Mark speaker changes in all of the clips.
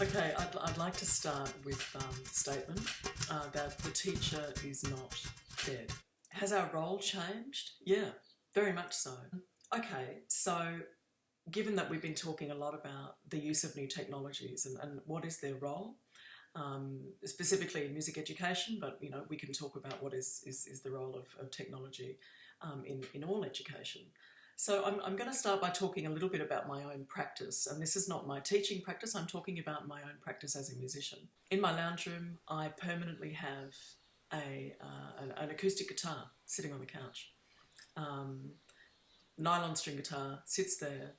Speaker 1: Okay, I'd like to start with the statement that the teacher is not dead. Has our role changed? Yeah, very much so. Okay, so given that we've been talking a lot about the use of new technologies and what is their role, specifically in music education, but you know we can talk about what is the role of technology in all education. So I'm going to start by talking a little bit about my own practice, and this is not my teaching practice, I'm talking about my own practice as a musician. In my lounge room, I permanently have an acoustic guitar sitting on the couch. Nylon string guitar sits there,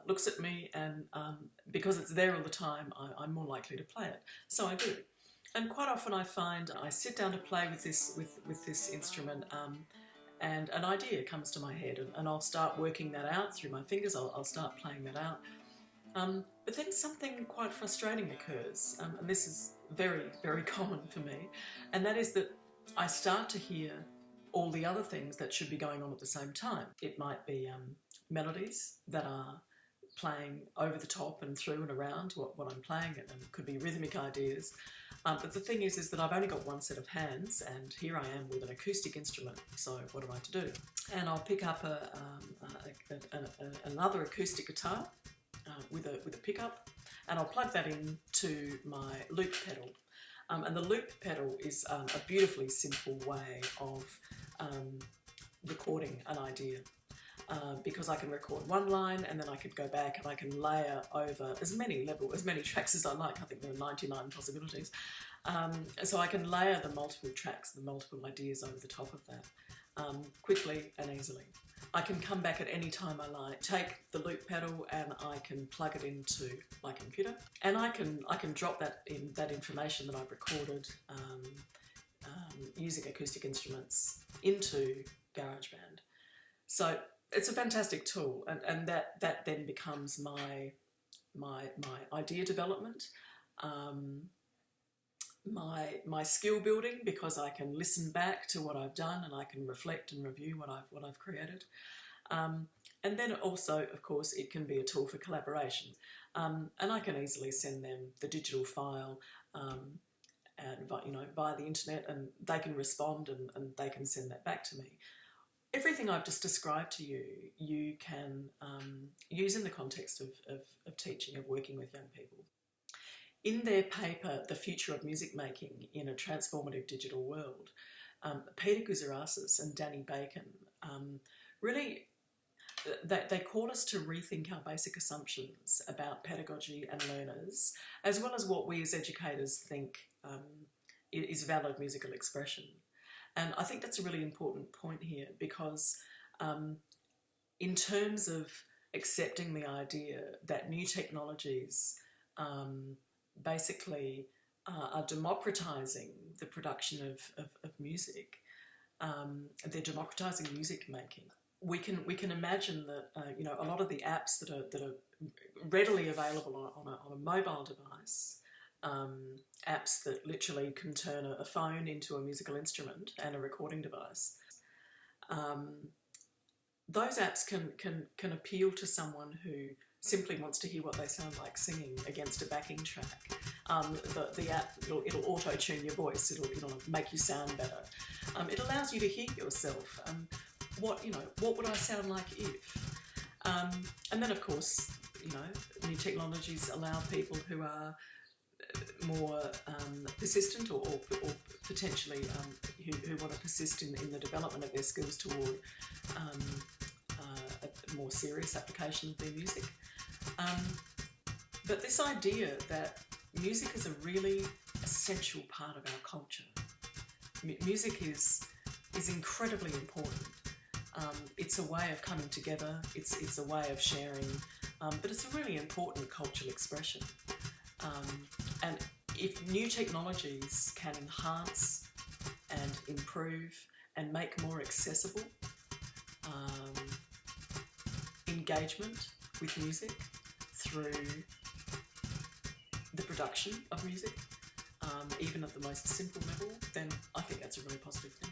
Speaker 1: looks at me, and because it's there all the time, I'm more likely to play it. So I do. And quite often I find I sit down to play with this instrument, and an idea comes to my head, and I'll start working that out through my fingers. I'll start playing that out. But then something quite frustrating occurs, and this is very, very common for me, and that is that I start to hear all the other things that should be going on at the same time. It might be melodies that are playing over the top and through and around what I'm playing, and it could be rhythmic ideas. But the thing is that I've only got one set of hands, and here I am with an acoustic instrument, so what am I to do? And I'll pick up another acoustic guitar with a pickup, and I'll plug that into my loop pedal. And the loop pedal is a beautifully simple way of recording an idea. Because I can record one line and then I could go back and I can layer over as many tracks as I like. I think there are 99 possibilities. So I can layer the multiple tracks, the multiple ideas over the top of that quickly and easily. I can come back at any time I like, take the loop pedal and I can plug it into my computer, and I can drop that information that I've recorded using acoustic instruments into GarageBand. So it's a fantastic tool, and that then becomes my idea development, my skill building, because I can listen back to what I've done and I can reflect and review what I've created. And then also, of course, it can be a tool for collaboration, and I can easily send them the digital file and via the internet, and they can respond and they can send that back to me. Everything I've just described to you, you can use in the context of teaching, of working with young people. In their paper, The Future of Music Making in a Transformative Digital World, Peter Gouzaras and Danny Bacon really, they call us to rethink our basic assumptions about pedagogy and learners, as well as what we as educators think is valid musical expression. And I think that's a really important point here, because in terms of accepting the idea that new technologies basically are democratising the production of music, they're democratising music making. We can imagine that a lot of the apps that are readily available on a mobile device, apps that literally can turn a phone into a musical instrument and a recording device. Those apps can appeal to someone who simply wants to hear what they sound like singing against a backing track. The app, it'll auto-tune your voice, it'll make you sound better. It allows you to hear yourself. What would I sound like if? And then of course, new technologies allow people who are more persistent or potentially who want to persist in the development of their skills toward a more serious application of their music. But this idea that music is a really essential part of our culture. Music is incredibly important. It's a way of coming together, it's a way of sharing, but it's a really important cultural expression. And if new technologies can enhance and improve and make more accessible engagement with music through the production of music, even at the most simple level, then I think that's a really positive thing.